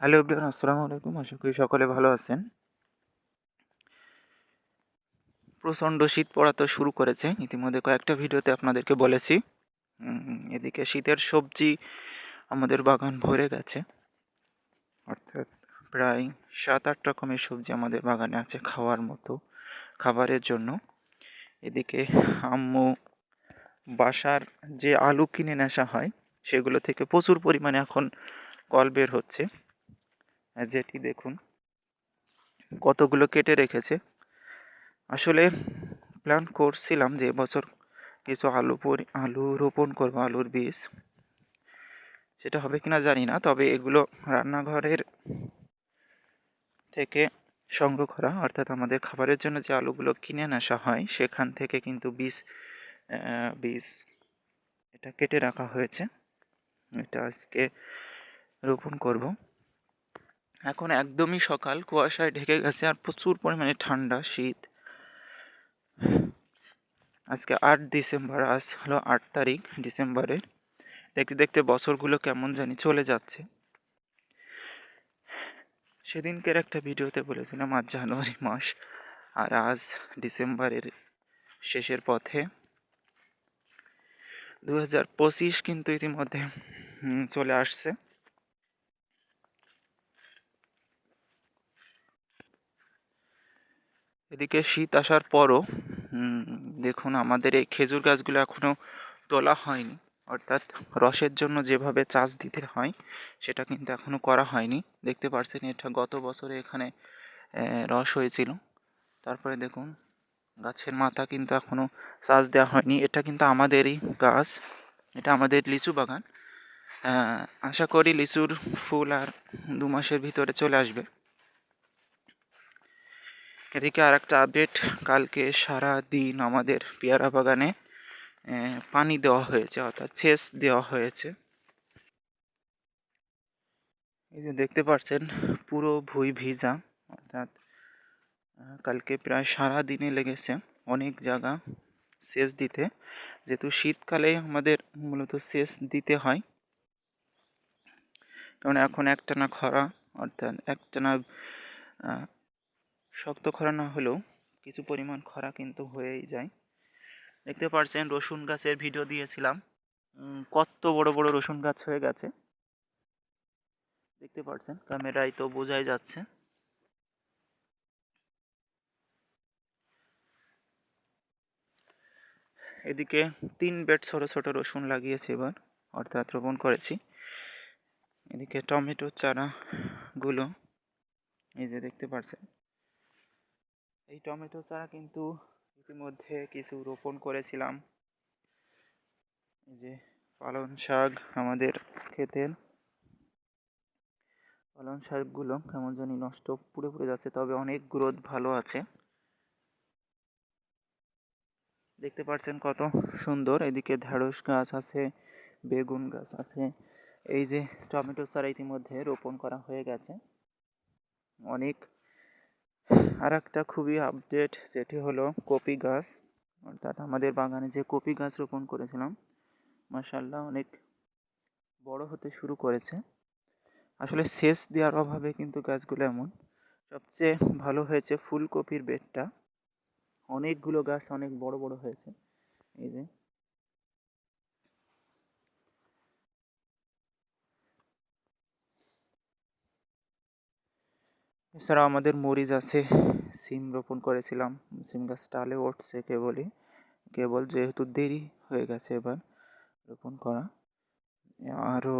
Hello everyone, আসসালামু আলাইকুম। আশা করি সকলে ভালো আছেন। প্রচণ্ড শীত পড়া তো শুরু করেছে, ইতিমধ্যে কয়েকটা ভিডিওতে আপনাদেরকে বলেছি। এদিকে শীতের সবজি আমাদের বাগান ভরে গেছে, অর্থাৎ প্রায় 7-8 রকমের সবজি আমাদের বাগানে আছে খাওয়ার মতো, খাবারের জন্য। এদিকে আম্মু বাসার যে আলু কিনে নিয়ে আসা হয় সেগুলো থেকে প্রচুর পরিমাণে এখন কল বের হচ্ছে, যেটি দেখুন কতগুলো কেটে রেখেছে। আসলে প্ল্যান করছিলাম যে এবছর কিছু আলু রোপণ করবো, আলুর বীজ। সেটা হবে কিনা জানি না, তবে এগুলো রান্নাঘরের থেকে সংগ্রহ করা, অর্থাৎ আমাদের খাবারের জন্য যে আলুগুলো কিনে আসা হয় সেখান থেকে কিন্তু বীজ এটা কেটে রাখা হয়েছে। এটা আজকে রোপণ করব। এখন একদমই সকাল, কুয়াশায় ঢেকে গেছে আর প্রচুর পরিমাণে ঠান্ডা, শীত। আজকে 8 ডিসেম্বর, আজ হলো 8 তারিখ ডিসেম্বরের। দেখতে দেখতে বছরগুলো কেমন জানি চলে যাচ্ছে। সেদিনকের একটা ভিডিওতে বলেছিলাম আজ জানুয়ারি মাস, আর আজ ডিসেম্বরের শেষের পথে। 2025 কিন্তু ইতিমধ্যে চলে আসছে। এদিকে শীত আসার পরও দেখুন আমাদের এই খেজুর গাছগুলো এখনো তোলা হয়নি, অর্থাৎ রসের জন্য যেভাবে চাষ দিতে হয় সেটা কিন্তু এখনো করা হয়নি। দেখতে পাচ্ছেন এটা গত বছরে এখানে রস হয়েছিল। তারপরে দেখুন গাছের মাথা কিন্তু এখনো চাষ দেওয়া হয়নি। এটা কিন্তু আমাদেরই গাছ, এটা আমাদের লিচু বাগান। আশা করি লিচুর ফুল আর 2 মাসের ভিতরে চলে আসবে। এদিকে আর একটা আপডেট, কালকে সারা দিন আমাদের পেয়ারা বাগানে পানি দেওয়া হয়েছে, অর্থাৎ সেচ দেওয়া হয়েছে। এই যে দেখতে পাচ্ছেন পুরো ভুঁই ভিজা, অর্থাৎ কালকে প্রায় সারা দিনে লেগেছে অনেক জায়গা সেচ দিতে, যেহেতু শীতকালে আমাদের মূলত সেচ দিতে হয়। কারণ এখন একটানা খরা, অর্থাৎ একটানা শক্ত খরা না হলেও কিছু পরিমাণ খরা কিন্তু হয়েই যায়। দেখতে পাচ্ছেন রসুন গাছের ভিডিও দিয়েছিলাম, কত বড় বড় রসুন গাছ হয়ে গেছে। দেখতে পাচ্ছেন ক্যামেরায় তো বোঝাই যাচ্ছে। এদিকে 3 বেড ছোট ছোট রসুন লাগিয়েছি এবার, অর্থাৎ রোপণ করেছি। এদিকে টমেটো চারাগুলো এই যে দেখতে পাচ্ছেন, এই টমেটো চারা কিন্তু ইতিমধ্যে কিছু রোপণ করেছিলাম। এই যে পালং শাক আমাদের ক্ষেতের, পালং শাকগুলো কেমন জানি নষ্ট পুড়ে পুড়ে যাচ্ছে, তবে অনেক গ্রোথ ভালো আছে। দেখতে পাচ্ছেন কত সুন্দর। এদিকে ঢেঁড়স গাছ আছে, বেগুন গাছ আছে। এই যে টমেটো চারা ইতিমধ্যে রোপণ করা হয়ে গেছে অনেক। আর একটা খুবই আপডেট, যেটি হলো কপি গাছ, অর্থাৎ আমাদের বাগানে যে কপি গাছ রোপণ করেছিলাম মাশাআল্লাহ অনেক বড় হতে শুরু করেছে। আসলে সেচ দেওয়ার অভাবে কিন্তু গাছগুলো এমন। সবচেয়ে ভালো হয়েছে ফুলকপির বেডটা, অনেকগুলো গাছ অনেক বড় বড় হয়েছে। এই যে এছাড়াও আমাদের মরিচ আছে, সিম রোপণ করেছিলাম, সিম গাছ টালে উঠছে কেবল যেহেতু দেরি হয়ে গেছে এবার রোপণ করা। আরও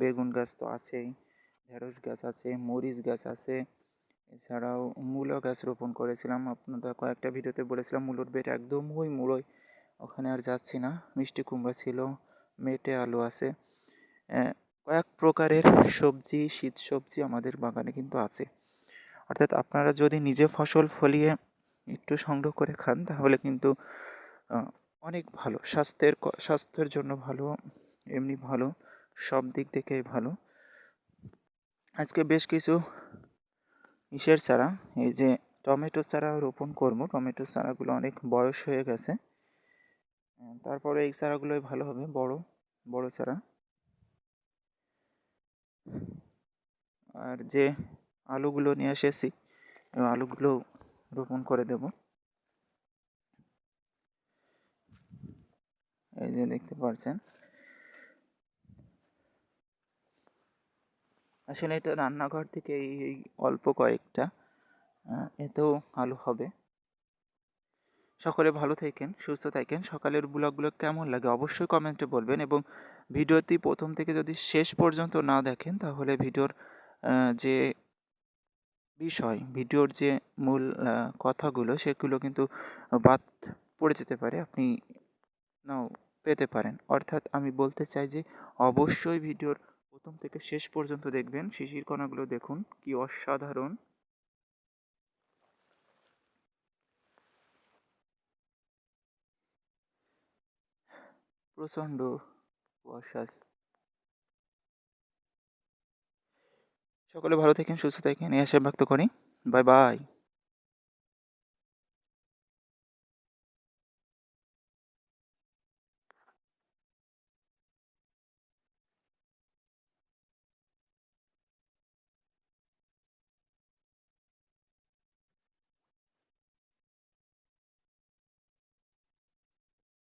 বেগুন গাছ তো আছেই, ঢেঁড়স গাছ আছে, মরিচ গাছ আছে। এছাড়াও মূলো গাছ রোপণ করেছিলাম, আপনাদের কয়েকটা ভিডিওতে বলেছিলাম মূলোর বেড একদম ওই মূলোয়, ওখানে আর যাচ্ছি না। মিষ্টি কুমড়া ছিল, মেটে আলু আছে, কয়েক প্রকারের সবজি, শীত সবজি আমাদের বাগানে কিন্তু আছে। অর্থাৎ আপনারা যদি নিজে ফসল ফলিয়ে একটু সংগ্রহ করে খান তাহলে কিন্তু অনেক ভালো, স্বাস্থ্যের জন্য ভালো, এমনি ভালো, সব দিক থেকেই ভালো। আজকে বেশ কিছু ইসের চারা, এই যে টমেটো চারা রোপণ করবো। টমেটো চারাগুলো অনেক বয়স হয়ে গেছে, তারপরে এই চারাগুলোই ভালো হবে, বড় বড় চারা। আর যে আলুগুলো নিয়ে এসেছি এই আলুগুলো রোপণ করে দেব। এই যে দেখতে পাচ্ছেন, আসলে এটা রান্নাঘর থেকে এই অল্প কয়েকটা, এতেও আলু হবে। সকলে ভালো থাকেন, সুস্থ থাকেন। সকালের ব্লগগুলো কেমন লাগে অবশ্যই কমেন্টে বলবেন, এবং ভিডিওটি প্রথম থেকে যদি শেষ পর্যন্ত না দেখেন তাহলে ভিডিওর যে বিষয়, ভিডিওর যে মূল কথাগুলো সেগুলো কিন্তু বাদ পড়ে যেতে পারে, আপনি নাও পেতে পারেন। অর্থাৎ আমি বলতে চাই যে অবশ্যই ভিডিওর প্রথম থেকে শেষ পর্যন্ত দেখবেন। শিশির কণাগুলো দেখুন কি অসাধারণ। প্রচণ্ড কুয়াশা। সকলে ভালো থাকেন, সুস্থ থাকেন, এই আশা ব্যক্ত করি। Bye bye.